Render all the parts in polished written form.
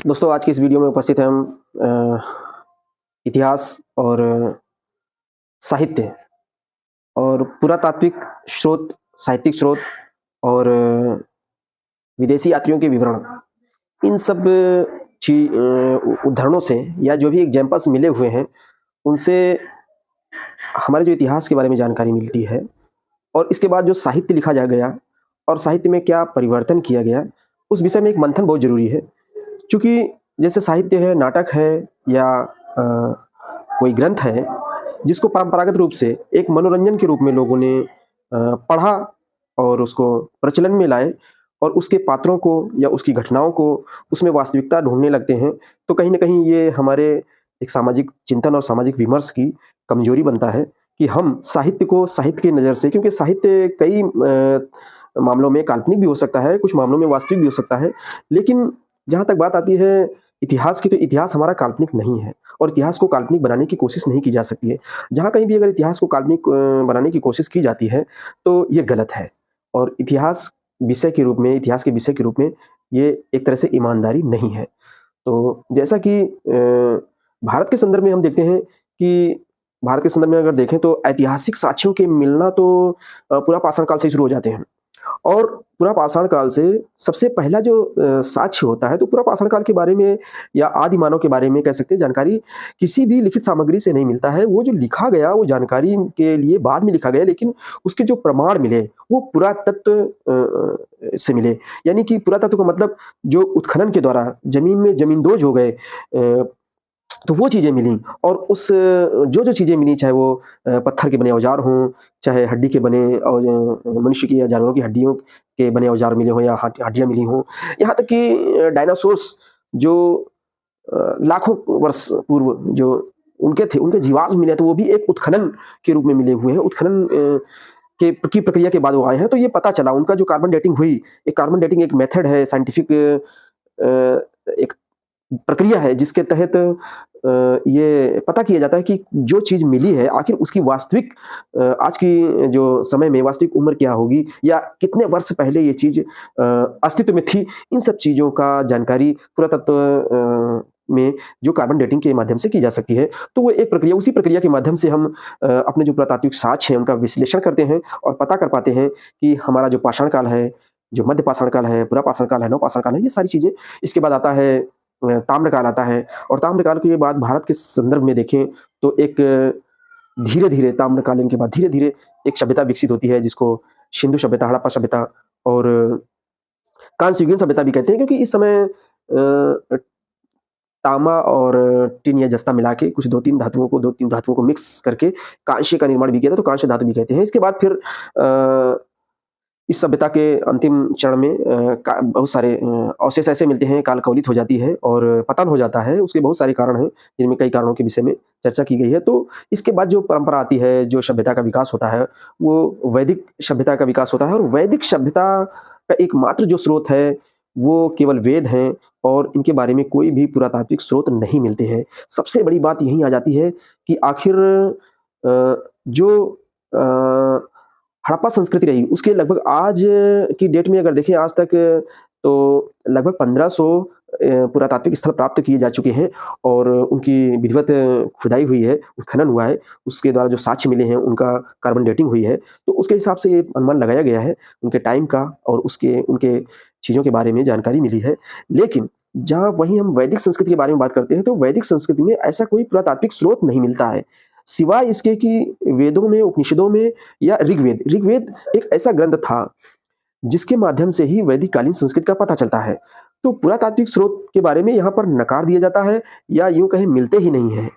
दोस्तों, आज की इस वीडियो में उपस्थित हैं हम इतिहास और साहित्य और पुरातात्विक स्रोत, साहित्यिक स्रोत और विदेशी यात्रियों के विवरण, इन सब उदाहरणों से या जो भी एग्जाम्पल्स मिले हुए हैं, उनसे हमारे जो इतिहास के बारे में जानकारी मिलती है और इसके बाद जो साहित्य लिखा जा गया और साहित्य में क्या परिवर्तन किया गया, उस विषय में एक मंथन बहुत ज़रूरी है। चूँकि जैसे साहित्य है, नाटक है या कोई ग्रंथ है, जिसको परंपरागत रूप से एक मनोरंजन के रूप में लोगों ने पढ़ा और उसको प्रचलन में लाए और उसके पात्रों को या उसकी घटनाओं को उसमें वास्तविकता ढूँढने लगते हैं, तो कहीं न कहीं ये हमारे एक सामाजिक चिंतन और सामाजिक विमर्श की कमजोरी बनता है कि हम साहित्य को साहित्य की नज़र से, क्योंकि साहित्य कई मामलों में काल्पनिक भी हो सकता है, कुछ मामलों में वास्तविक भी हो सकता है। लेकिन जहाँ तक बात आती है इतिहास की, तो इतिहास हमारा काल्पनिक नहीं है और इतिहास को काल्पनिक बनाने की कोशिश नहीं की जा सकती है। जहाँ कहीं भी अगर इतिहास को काल्पनिक बनाने की कोशिश की जाती है, तो ये गलत है और इतिहास विषय के रूप में, इतिहास के विषय के रूप में ये एक तरह से ईमानदारी नहीं है। तो जैसा कि भारत के संदर्भ में हम देखते हैं कि भारत के संदर्भ में अगर देखें तो ऐतिहासिक साक्ष्यों के मिलना तो पुरा पाषाण काल से ही शुरू हो जाते हैं और पुरा पाषाण काल से सबसे पहला जो साक्ष्य होता है, तो पुरा पाषाण काल के बारे में या आदि मानव के बारे में कह सकते हैं जानकारी किसी भी लिखित सामग्री से नहीं मिलता है। वो जो लिखा गया, वो जानकारी के लिए बाद में लिखा गया, लेकिन उसके जो प्रमाण मिले, वो पुरातत्व से मिले। यानी कि पुरातत्व का मतलब जो उत्खनन के द्वारा ज़मीन में ज़मींदोज़ हो गए, तो वो चीज़ें मिली और उस जो-जो चीज़ें मिली, चाहे वो पत्थर के बने औज़ार हों, चाहे हड्डी के बने मनुष्य की या जानवरों की हड्डियों के बने औज़ार मिले हों या हड्डियाँ मिली हों, यहाँ तक कि डायनासोर्स जो लाखों वर्ष पूर्व जो उनके थे, उनके जीवाश्म मिले, तो वो भी एक उत्खनन के रूप में मिले हुए हैं। उत्खनन की प्रक्रिया के बाद वो आए हैं, तो ये पता चला उनका जो कार्बन डेटिंग हुई, एक कार्बन डेटिंग एक मेथड है, साइंटिफिक एक प्रक्रिया है जिसके तहत ये पता किया जाता है कि जो चीज़ मिली है आखिर उसकी वास्तविक आज की जो समय में वास्तविक उम्र क्या होगी या कितने वर्ष पहले ये चीज़ अस्तित्व में थी। इन सब चीज़ों का जानकारी पुरातत्व में जो कार्बन डेटिंग के माध्यम से की जा सकती है। तो वो एक प्रक्रिया, उसी प्रक्रिया के माध्यम से हम अपने जो पुरातात्विक साक्ष्य हैं उनका विश्लेषण करते हैं और पता कर पाते हैं कि हमारा जो पाषाण काल है, जो मध्य पाषाण काल है, पुरा पाषाण काल है, नव पाषाण काल है, ये सारी चीज़ें। इसके बाद आता है ताम्रकाल आता है और ताम्रकाल के बाद भारत के संदर्भ में देखें तो एक धीरे-धीरे ताम्रकालीन के बाद धीरे-धीरे एक सभ्यता विकसित होती है जिसको सिंधु सभ्यता, हड़प्पा सभ्यता और कांस्ययुगीन सभ्यता भी कहते हैं, क्योंकि इस समय तांबा और टिन या जस्ता मिला के कुछ 2-3 धातुओं को मिक्स करके कांस्य का निर्माण भी किया था, तो कांस्य धातु भी कहते हैं। इसके बाद फिर इस सभ्यता के अंतिम चरण में बहुत सारे अवशेष ऐसे मिलते हैं, काल कवलित हो जाती है और पतन हो जाता है। उसके बहुत सारे कारण हैं, जिनमें कई कारणों के विषय में चर्चा की गई है। तो इसके बाद जो परंपरा आती है, जो सभ्यता का विकास होता है, वो वैदिक सभ्यता का विकास होता है और वैदिक सभ्यता का एकमात्र जो स्रोत है, वो केवल वेद हैं और इनके बारे में कोई भी पुरातात्विक स्रोत नहीं मिलते हैं। सबसे बड़ी बात यहीं आ जाती है कि आखिर जो हड़प्पा संस्कृति रही, उसके लगभग आज की डेट में अगर देखें आज तक, तो लगभग 1500 पुरातात्विक स्थल प्राप्त किए जा चुके हैं और उनकी विधिवत खुदाई हुई है, उत्खनन हुआ है, उसके द्वारा जो साक्ष्य मिले हैं, उनका कार्बन डेटिंग हुई है। तो उसके हिसाब से ये अनुमान लगाया गया है, उनके टाइम का और उनके चीज़ों के बारे में जानकारी मिली है। लेकिन जहाँ वहीं हम वैदिक संस्कृति के बारे में बात करते हैं, तो वैदिक संस्कृति में ऐसा कोई पुरातात्विक स्रोत नहीं मिलता है। सिवाय इसके कि वेदों में, उपनिषदों में या ऋग्वेद ऋग्वेद एक ऐसा ग्रंथ था, जिसके माध्यम से ही वैदिक कालीन संस्कृति का पता चलता है। तो पुरातात्विक स्रोत के बारे में यहाँ पर नकार दिया जाता है या यूँ कहें मिलते ही नहीं हैं।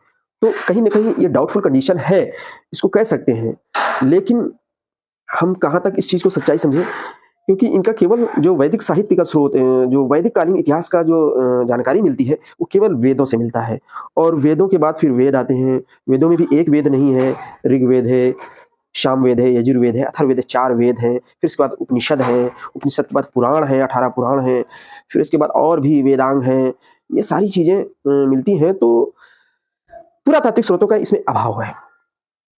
तो कहीं न कहीं ये डाउटफुल कंडीशन है, इसको कह सकते हैं। लेकिन हम कहाँ तक इस चीज़ को सच्चाई समझें? क्योंकि इनका केवल जो वैदिक साहित्य का स्रोत जो वैदिक कालीन इतिहास का जो जानकारी मिलती है, वो केवल वेदों से मिलता है और वेदों के बाद फिर वेद आते हैं। वेदों में भी एक वेद नहीं है, ऋग्वेद है, सामवेद है, यजुर्वेद है, अथर्ववेद है, 4 वेद हैं। फिर इसके बाद उपनिषद हैं, उपनिषद के बाद पुराण हैं, 18 पुराण हैं। फिर इसके बाद और भी वेदांग हैं। ये सारी चीज़ें मिलती हैं, तो पुरातात्विक स्रोतों का इसमें अभाव है।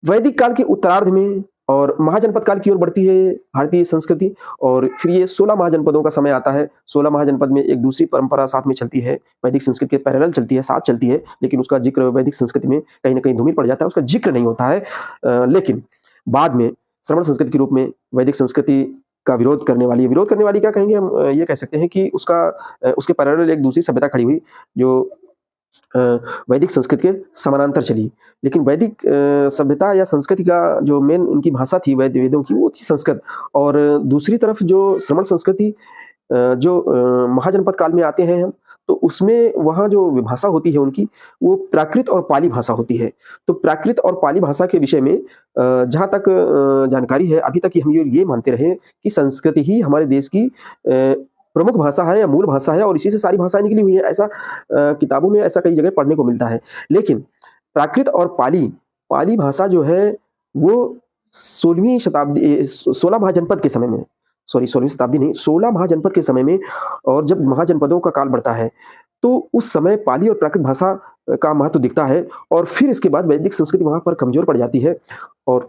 वैदिक काल के उत्तरार्ध में और महाजनपद काल की ओर बढ़ती है भारतीय संस्कृति। और फिर ये 16 महाजनपदों का समय आता है। 16 महाजनपद में एक दूसरी परंपरा साथ में चलती है, वैदिक संस्कृति के पैरेलल चलती है, साथ चलती है, लेकिन उसका जिक्र वैदिक संस्कृति में कहीं न कहीं धूमिल पड़ जाता है, उसका जिक्र नहीं होता है। लेकिन बाद में श्रमण संस्कृति के रूप में वैदिक संस्कृति का विरोध करने वाली क्या कहेंगे हम, ये कह सकते हैं कि उसके पैरेलल एक दूसरी सभ्यता खड़ी हुई, जो अ, वैदिक संस्कृति के समानांतर चली। लेकिन वैदिक सभ्यता या संस्कृति का जो मेन उनकी भाषा थी वेदों की, वो थी संस्कृत। और दूसरी तरफ जो श्रमण संस्कृति जो महाजनपद काल में आते हैं हम, तो उसमें वहाँ जो भाषा होती है उनकी, वो प्राकृत और पाली भाषा होती है। तो प्राकृत और पाली भाषा के विषय में जहाँ तक जानकारी है, अभी तक हम ये मानते रहे कि संस्कृत ही हमारे देश की प्रमुख भाषा है या मूल भाषा है, और इसी से सारी भाषाएँ निकली हुई है। ऐसा किताबों में ऐसा कई जगह पढ़ने को मिलता है। लेकिन प्राकृत और पाली भाषा जो है, वो 16वीं शताब्दी 16 महाजनपद के समय में, सॉरी 16वीं शताब्दी नहीं, 16 महाजनपद के समय में, और जब महाजनपदों का काल बढ़ता है, तो उस समय पाली और प्राकृत भाषा का महत्व दिखता है। और फिर इसके बाद वैदिक संस्कृति वहाँ पर कमज़ोर पड़ जाती है, और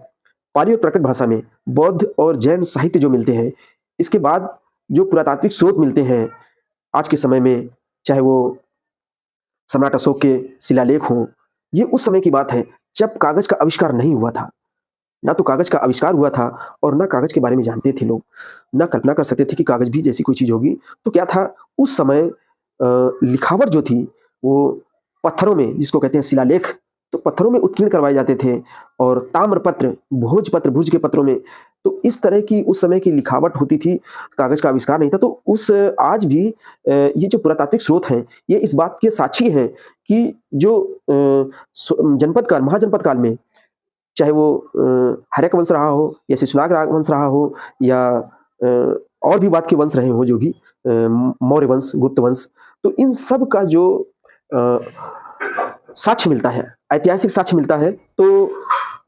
पाली और प्राकृत भाषा में बौद्ध और जैन साहित्य जो मिलते हैं, इसके बाद जो पुरातात्विक स्रोत मिलते हैं आज के समय में, चाहे वो सम्राट अशोक के शिलालेख हों, ये उस समय की बात है जब कागज़ का आविष्कार नहीं हुआ था। ना तो कागज़ का आविष्कार हुआ था, और ना कागज़ के बारे में जानते थे लोग, ना कल्पना कर सकते थे कि कागज़ भी जैसी कोई चीज़ होगी। तो क्या था, उस समय लिखावट जो थी, वो पत्थरों में, जिसको कहते हैं शिलालेख, तो पत्थरों में उत्कीर्ण करवाए जाते थे, और ताम्रपत्र, भोजपत्र, भुज के पत्रों में, तो इस तरह की उस समय की लिखावट होती थी, कागज़ का आविष्कार नहीं था। तो आज भी ये जो पुरातात्विक स्रोत हैं, ये इस बात के साक्षी हैं कि जो महाजनपद काल में, चाहे वो हर्यक वंश रहा हो या शिशुनाग वंश रहा हो, या और भी बाद के वंश रहे हों, जो भी मौर्य वंश, गुप्त वंश, तो इन सब का जो साक्ष्य मिलता है, ऐतिहासिक साक्ष्य मिलता है, तो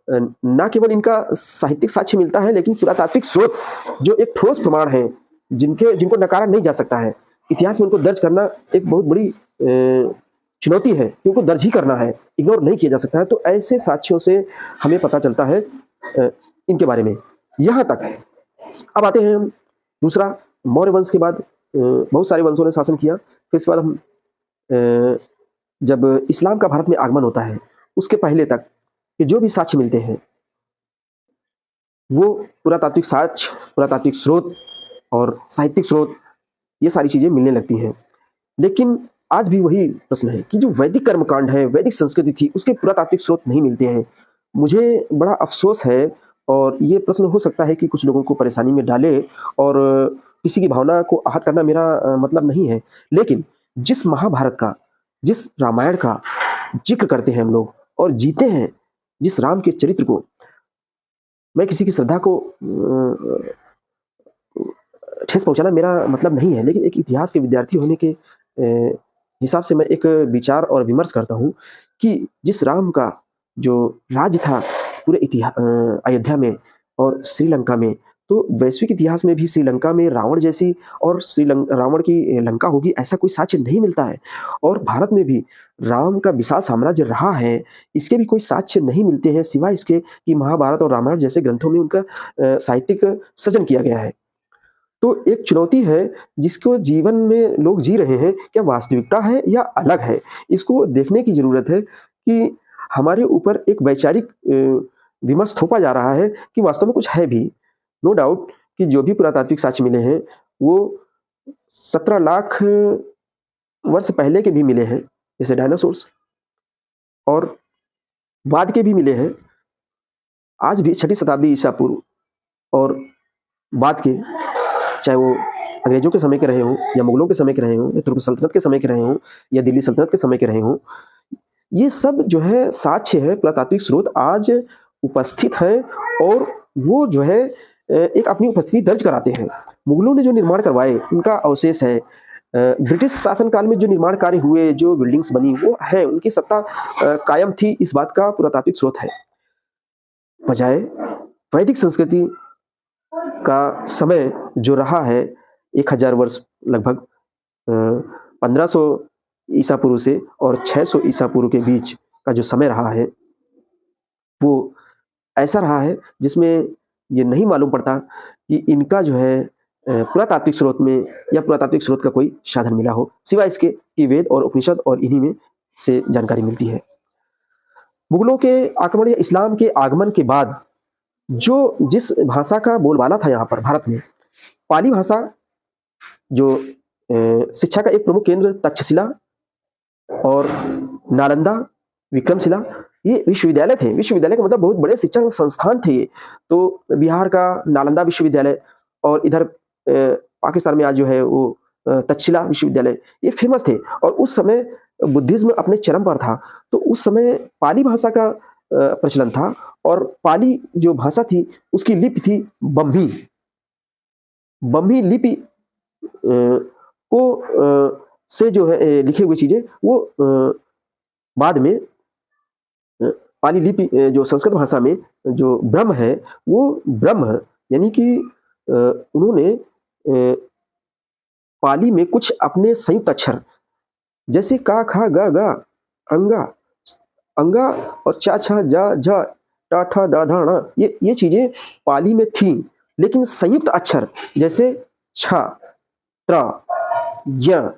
ना केवल इनका साहित्यिक साक्ष्य मिलता है, लेकिन पुरातात्विक स्रोत जो एक ठोस प्रमाण है, जिनको नकारा नहीं जा सकता है। इतिहास में उनको दर्ज करना एक बहुत बड़ी चुनौती है, कि उनको दर्ज ही करना है, इग्नोर नहीं किया जा सकता है। तो ऐसे साक्ष्यों से हमें पता चलता है इनके बारे में। यहाँ तक अब आते हैं हम दूसरा, मौर्य वंश के बाद बहुत सारे वंशों ने शासन किया। फिर इसके बाद हम जब इस्लाम का भारत में आगमन होता है, उसके पहले तक कि जो भी साक्ष्य मिलते हैं, वो पुरातात्विक साक्ष्य, पुरातात्विक स्रोत और साहित्यिक स्रोत, ये सारी चीज़ें मिलने लगती हैं। लेकिन आज भी वही प्रश्न है कि जो वैदिक कर्मकांड है, वैदिक संस्कृति थी, उसके पुरातात्विक स्रोत नहीं मिलते हैं। मुझे बड़ा अफ़सोस है, और ये प्रश्न हो सकता है कि कुछ लोगों को परेशानी में डाले, और किसी की भावना को आहत करना मेरा मतलब नहीं है। लेकिन जिस महाभारत का, जिस रामायण का ज़िक्र करते हैं हम लोग और जीते हैं, जिस राम के चरित्र को, मैं किसी की श्रद्धा को ठेस पहुँचाना मेरा मतलब नहीं है, लेकिन एक इतिहास के विद्यार्थी होने के हिसाब से मैं एक विचार और विमर्श करता हूँ कि जिस राम का जो राज्य था पूरे अयोध्या में और श्रीलंका में, तो वैश्विक इतिहास में भी श्रीलंका में रावण जैसी और रावण की लंका होगी, ऐसा कोई साक्ष्य नहीं मिलता है। और भारत में भी राम का विशाल साम्राज्य रहा है, इसके भी कोई साक्ष्य नहीं मिलते हैं, सिवाय इसके कि महाभारत और रामायण जैसे ग्रंथों में उनका साहित्यिक सृजन किया गया है। तो एक चुनौती है जिसको जीवन में लोग जी रहे हैं, क्या वास्तविकता है या अलग है? इसको देखने की ज़रूरत है कि हमारे ऊपर एक वैचारिक विमर्श थोपा जा रहा है कि वास्तव में कुछ है भी। नो डाउट कि जो भी पुरातात्विक साक्ष्य मिले हैं, वो 17 लाख वर्ष पहले के भी मिले हैं, जैसे डायनासोर्स, और बाद के भी मिले हैं। आज भी 6ठी शताब्दी ईसा पूर्व और बाद के, चाहे वो अंग्रेजों के समय के रहे हों, या मुगलों के समय के रहे हों, या तुर्क सल्तनत के समय के रहे हों, या दिल्ली सल्तनत के समय के रहे हों, ये सब जो है साक्ष्य है, पुरातात्विक स्रोत आज उपस्थित हैं, और वो जो है एक अपनी उपस्थिति दर्ज कराते हैं। मुगलों ने जो निर्माण करवाए, उनका अवशेष है। ब्रिटिश शासनकाल में जो निर्माण कार्य हुए, जो बिल्डिंग्स बनी, वो है, उनकी सत्ता कायम थी, इस बात का पुरातात्विक स्रोत है। बजाय वैदिक संस्कृति का समय जो रहा है 1000 वर्ष लगभग, 1500 ईसा पूर्व से और 600 ईसा पूर्व के बीच का जो समय रहा है, वो ऐसा रहा है जिसमें ये नहीं मालूम पड़ता कि इनका जो है पुरातात्विक स्रोत में या पुरातात्विक स्रोत का कोई साधन मिला हो, सिवाय इसके कि वेद और उपनिषद और इन्हीं में से जानकारी मिलती है। मुगलों के आक्रमण या इस्लाम के आगमन के बाद जो जिस भाषा का बोलबाला था यहाँ पर भारत में, पाली भाषा जो शिक्षा का एक प्रमुख केंद्र तक्षशिला और नालंदा, विक्रमशिला, ये विश्वविद्यालय थे। विश्वविद्यालय का मतलब बहुत बड़े शिक्षण संस्थान थे ये। तो बिहार का नालंदा विश्वविद्यालय और इधर पाकिस्तान में आज जो है वो तक्षशिला विश्वविद्यालय, ये फेमस थे। और उस समय बुद्धिज्म अपने चरम पर था, तो उस समय पाली भाषा का प्रचलन था। और पाली जो भाषा थी उसकी लिपि थी बम्ही। बम्ही लिपि को से जो है लिखी हुई चीजें वो बाद में पाली लिपि जो संस्कृत भाषा में जो ब्रह्म है, वो ब्रह्म यानी कि उन्होंने पाली में कुछ अपने संयुक्त अक्षर जैसे का खा गा गा अंगा अंगा और चा छा जा झा टा ठा दा धा णा, ये चीजें पाली में थी। लेकिन संयुक्त अक्षर जैसे छ त्र य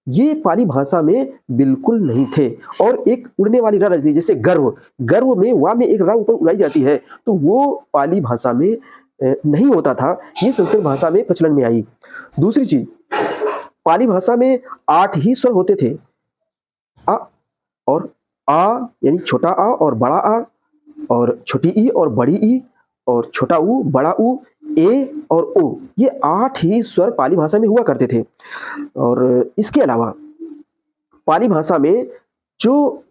ये पाली भाषा में बिल्कुल नहीं थे। और एक उड़ने वाली र जैसे गर्व, गर्व में वा में एक र ऊपर उड़ाई जाती है, तो वो पाली भाषा में नहीं होता था। ये संस्कृत भाषा में प्रचलन में आई। दूसरी चीज, पाली भाषा में 8 ही स्वर होते थे, अ और आ यानी छोटा आ और बड़ा आ, और छोटी ई और बड़ी ई, और छोटा ऊ बड़ा ऊ, ए और ओ, ये 8 ही स्वर पाली भाषा में हुआ करते थे। और इसके अलावा पाली भाषा में जो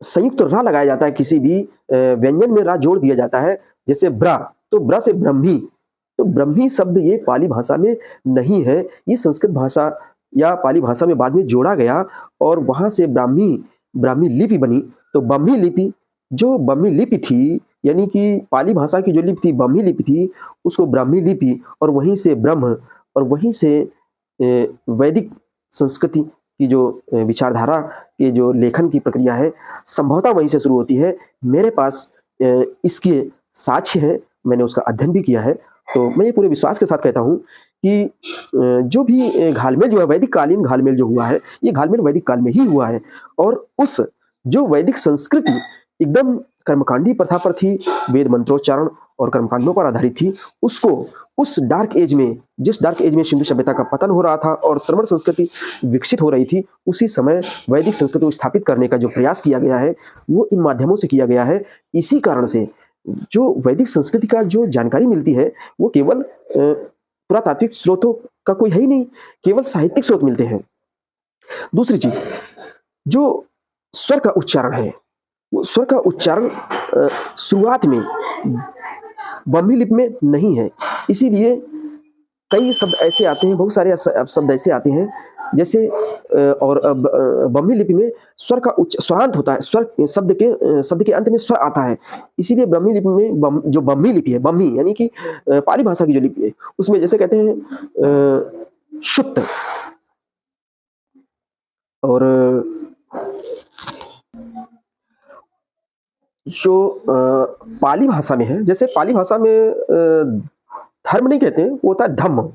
संयुक्त रा लगाया जाता है, किसी भी व्यंजन में रा जोड़ दिया जाता है, जैसे ब्रा, तो ब्रा से ब्रह्मी, तो ब्रह्मी शब्द ये पाली भाषा में नहीं है। ये संस्कृत भाषा या पाली भाषा में बाद में जोड़ा गया और वहां से ब्राह्मी लिपि बनी। तो ब्रह्मी लिपि, जो ब्रह्मी लिपि थी यानी कि पाली भाषा की जो लिपि थी, ब्रह्मी लिपि थी, उसको ब्राह्मी लिपि, और वहीं से ब्रह्म, और वहीं से वैदिक संस्कृति की जो विचारधारा के जो लेखन की प्रक्रिया है, संभवतः वहीं से शुरू होती है। मेरे पास इसके साक्ष्य है, मैंने उसका अध्ययन भी किया है। तो मैं ये पूरे विश्वास के साथ कहता हूँ कि जो भी घालमेल जो है, वैदिक कालीन घालमेल जो हुआ है, ये घालमेल वैदिक काल में ही हुआ है। और उस जो वैदिक संस्कृति एकदम कर्मकांडी प्रथा पर थी, वेद मंत्रोच्चारण और कर्मकांडों पर आधारित थी, उसको उस डार्क एज में, जिस डार्क एज में सिंधु सभ्यता का पतन हो रहा था और श्रमण संस्कृति विकसित हो रही थी, उसी समय वैदिक संस्कृति को स्थापित करने का जो प्रयास किया गया है, वो इन माध्यमों से किया गया है। इसी कारण से जो वैदिक संस्कृति का जो जानकारी मिलती है, वो केवल पुरातात्विक स्रोतों का कोई है ही नहीं, केवल साहित्यिक स्रोत मिलते हैं। दूसरी चीज, जो स्वर का उच्चारण है, वो स्वर का उच्चारण शुरुआत में ब्रह्मी लिपि में नहीं है। इसीलिए कई शब्द ऐसे आते हैं, बहुत सारे शब्द ऐसे आते हैं जैसे और ब्रह्मी लिपि में स्वर का स्वरांत होता है, स्वर शब्द के अंत में स्वर आता है। इसीलिए ब्रह्मी लिपि में जो ब्रह्मी लिपि है, ब्रह्मी यानी कि पाली भाषा की जो लिपि है, उसमें जैसे कहते हैं शुद्ध, और जो पाली भाषा में है, जैसे पाली भाषा में धर्म नहीं कहते हैं, वो होता है धम्म।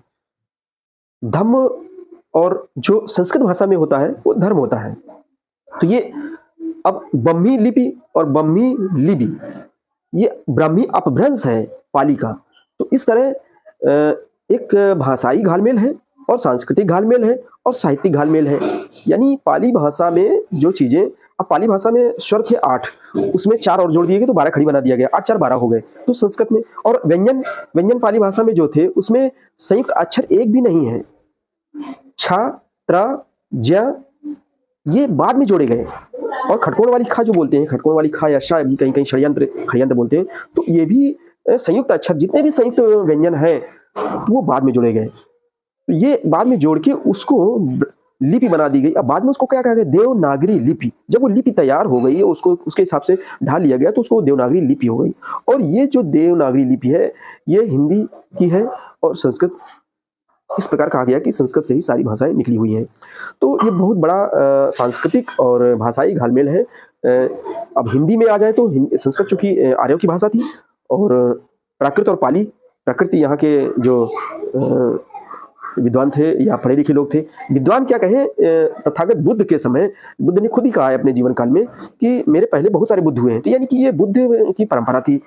धम्म, और जो संस्कृत भाषा में होता है वो धर्म होता है। तो ये अब ब्रह्मी लिपि और ब्रह्मी लिपि, ये ब्राह्मी अपभ्रंश है पाली का। तो इस तरह एक भाषाई घालमेल है और सांस्कृतिक घालमेल है और साहित्यिक घालमेल है। यानी पाली भाषा में जो चीजें, अब पाली भाषा में स्वर थे 8, उसमें 4 और जोड़ दिए गए तो 12 खड़ी बना दिया गया, 8 4 12 हो गए। तो संस्कृत में और व्यंजन पाली भाषा में जो थे उसमें संयुक्त अक्षर एक भी नहीं है। छ त्र ज ये बाद में जोड़े गए। और खटकोण वाली खा जो बोलते हैं, खटकोण वाली खा या शा भी कहीं कहीं षड्यंत्र बोलते हैं, तो ये भी संयुक्त अक्षर, जितने भी संयुक्त व्यंजन है वो बाद में जोड़े गए। तो ये बाद में जोड़ के उसको लिपि बना दी गई। अब बाद में उसको क्या कहा गया, देवनागरी लिपि। जब वो लिपि तैयार हो गई, उसको उसके हिसाब से ढाल लिया गया, तो उसको देवनागरी लिपि हो गई। और ये जो देवनागरी लिपि है, ये हिंदी की है और संस्कृत, इस प्रकार कहा गया कि संस्कृत से ही सारी भाषाएं निकली हुई हैं। तो ये बहुत बड़ा सांस्कृतिक और भाषाई घालमेल है। अब हिंदी में आ जाए तो संस्कृत चूंकि आर्यों की भाषा थी और प्राकृत और पाली, प्रकृति यहाँ के जो विद्वान थे या पढ़े लिखे लोग थे, विद्वान क्या कहें, तथागत बुद्ध के समय बुद्ध ने खुद ही कहा है अपने जीवन काल में कि मेरे पहले बहुत सारे बुद्ध हुए हैं, तो यानी कि ये बुद्ध की परंपरा थी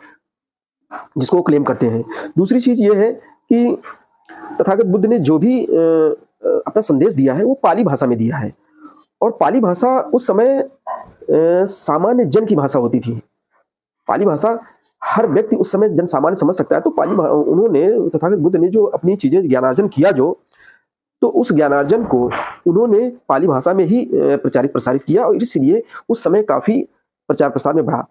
जिसको वो क्लेम करते हैं। दूसरी चीज ये है कि तथागत बुद्ध ने जो भी अपना संदेश दिया है वो पाली भाषा में दिया है, और पाली भाषा उस समय सामान्य जन की भाषा होती थी। पाली भाषा हर व्यक्ति उस समय जन सामान्य समझ सकता है, तो उन्होंने तथागत बुद्ध ने जो अपनी चीजें ज्ञानार्जन किया तो उस ज्ञानार्जन को उन्होंने पाली भाषा में ही प्रचारित प्रसारित किया, और इसलिए उस समय काफी प्रचार प्रसार में बढ़ा।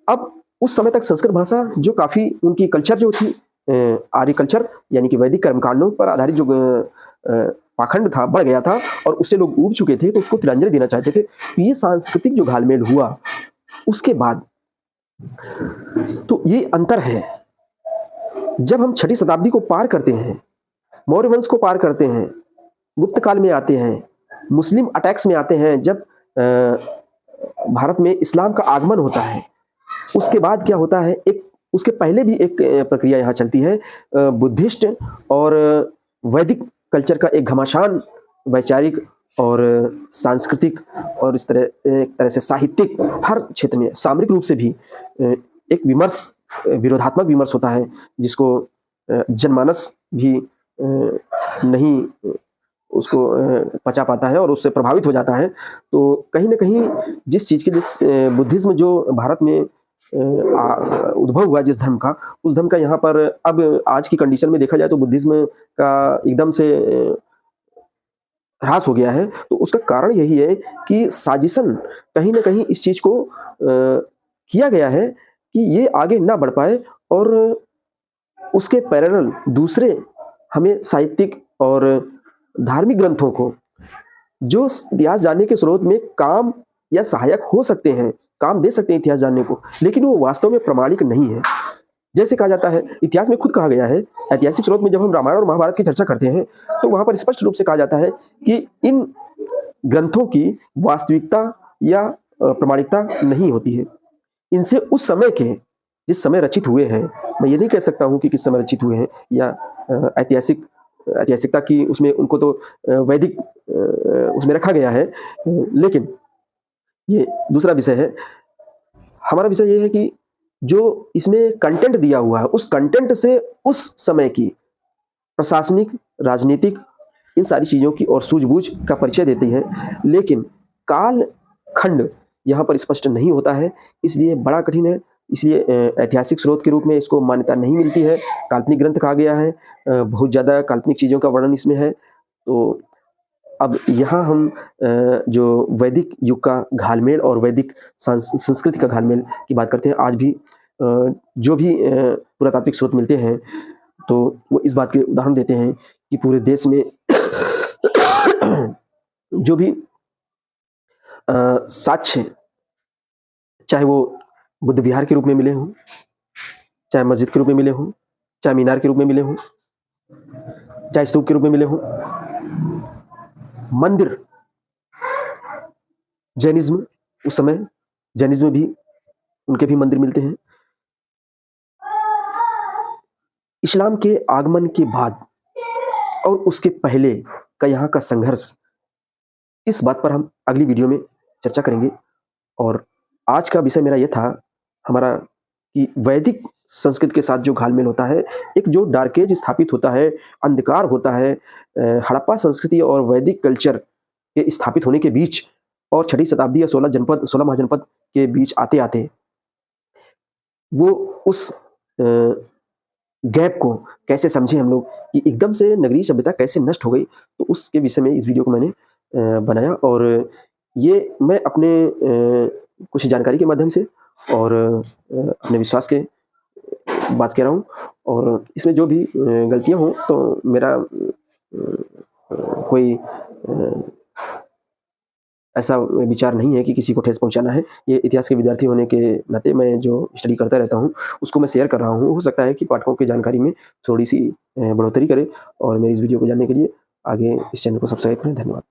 अब उस समय तक संस्कृत भाषा जो काफी उनकी कल्चर जो थी, आर्य कल्चर यानी कि वैदिक कर्मकांडों पर आधारित जो पाखंड था बढ़ गया था, और उससे लोग ऊब चुके थे, तो उसको तिलांजलि देना चाहते थे। तो ये सांस्कृतिक जो घालमेल हुआ उसके बाद, तो ये अंतर है। जब हम 6ठी शताब्दी को पार करते हैं, मौर्य वंश को पार करते हैं, गुप्त काल में आते हैं, मुस्लिम अटैक्स में आते हैं, जब भारत में इस्लाम का आगमन होता है, उसके बाद क्या होता है, उसके पहले भी एक प्रक्रिया यहाँ चलती है, बुद्धिस्ट और वैदिक कल्चर का एक घमासान वैचारिक और सांस्कृतिक और इस तरह एक तरह से साहित्यिक हर क्षेत्र में सामरिक रूप से भी एक विमर्श, विरोधात्मक विमर्श होता है, जिसको जनमानस भी नहीं उसको पचा पाता है और उससे प्रभावित हो जाता है। तो कहीं ना कहीं जिस चीज के बुद्धिज्म जो भारत में उद्भव हुआ जिस धर्म का, उस धर्म का यहाँ पर अब आज की कंडीशन में देखा जाए तो बुद्धिज्म का एकदम से ह्रास हो गया है। तो उसका कारण यही है कि साजिशन कहीं ना कहीं इस चीज को किया गया है कि ये आगे ना बढ़ पाए, और उसके पैरेलल दूसरे हमें साहित्यिक और धार्मिक ग्रंथों को जो इतिहास जानने के स्रोत में काम या सहायक हो सकते हैं, काम दे सकते हैं इतिहास जानने को, लेकिन वो वास्तव में प्रमाणिक नहीं है। जैसे कहा जाता है, इतिहास में खुद कहा गया है, ऐतिहासिक स्रोत में जब हम रामायण और महाभारत की चर्चा करते हैं तो वहां पर स्पष्ट रूप से कहा जाता है कि इन ग्रंथों की वास्तविकता या प्रामाणिकता नहीं होती है। इनसे उस समय के जिस समय रचित हुए हैं, मैं ये नहीं कह सकता हूं कि किस समय रचित हुए हैं या ऐतिहासिकता की उसमें उनको तो वैदिक उसमें रखा गया है, लेकिन ये दूसरा विषय है। हमारा विषय ये है कि जो इसमें कंटेंट दिया हुआ है, उस कंटेंट से उस समय की प्रशासनिक, राजनीतिक, इन सारी चीजों की और सूझबूझ का परिचय देती है, लेकिन काल खंड यहाँ पर स्पष्ट नहीं होता है, इसलिए बड़ा कठिन है। इसलिए ऐतिहासिक स्रोत के रूप में इसको मान्यता नहीं मिलती है। काल्पनिक ग्रंथ कहा गया है, बहुत ज्यादा काल्पनिक चीजों का वर्णन इसमें है। तो अब यहाँ हम जो वैदिक युग का घालमेल और वैदिक संस्कृति का घालमेल की बात करते हैं। आज भी जो भी पुरातात्विक स्रोत मिलते हैं तो वो इस बात के उदाहरण देते हैं कि पूरे देश में जो भी साक्ष्य, चाहे वो बुद्ध विहार के रूप में मिले हों, चाहे मस्जिद के रूप में मिले हों, चाहे मीनार के रूप में मिले हों, चाहे स्तूप के रूप में मिले हों, मंदिर, जैनिज्म, उस समय जैनिज्म भी, उनके भी मंदिर मिलते हैं। इस्लाम के आगमन के बाद और उसके पहले का यहाँ का संघर्ष, इस बात पर हम अगली वीडियो में चर्चा करेंगे। और आज का विषय मेरा यह था हमारा कि वैदिक संस्कृति के साथ जो घालमेल होता है, एक जो डार्क एज स्थापित होता है, अंधकार होता है, हड़प्पा संस्कृति और वैदिक कल्चर के स्थापित होने के बीच और 6ठी शताब्दी या 16 महाजनपद के बीच आते आते वो उस गैप को कैसे समझे हम लोग कि एकदम से नगरीय सभ्यता कैसे नष्ट हो गई। तो उसके विषय में इस वीडियो को मैंने बनाया, और ये मैं अपने कुछ जानकारी के माध्यम से और अपने विश्वास के बात कह रहा हूँ। और इसमें जो भी गलतियां हों तो मेरा कोई ऐसा विचार नहीं है कि किसी को ठेस पहुंचाना है। ये इतिहास के विद्यार्थी होने के नाते मैं जो स्टडी करता रहता हूँ उसको मैं शेयर कर रहा हूँ। हो सकता है कि पाठकों की जानकारी में थोड़ी सी बढ़ोतरी करे, और मेरी इस वीडियो को जानने के लिए आगे इस चैनल को सब्सक्राइब करें। धन्यवाद।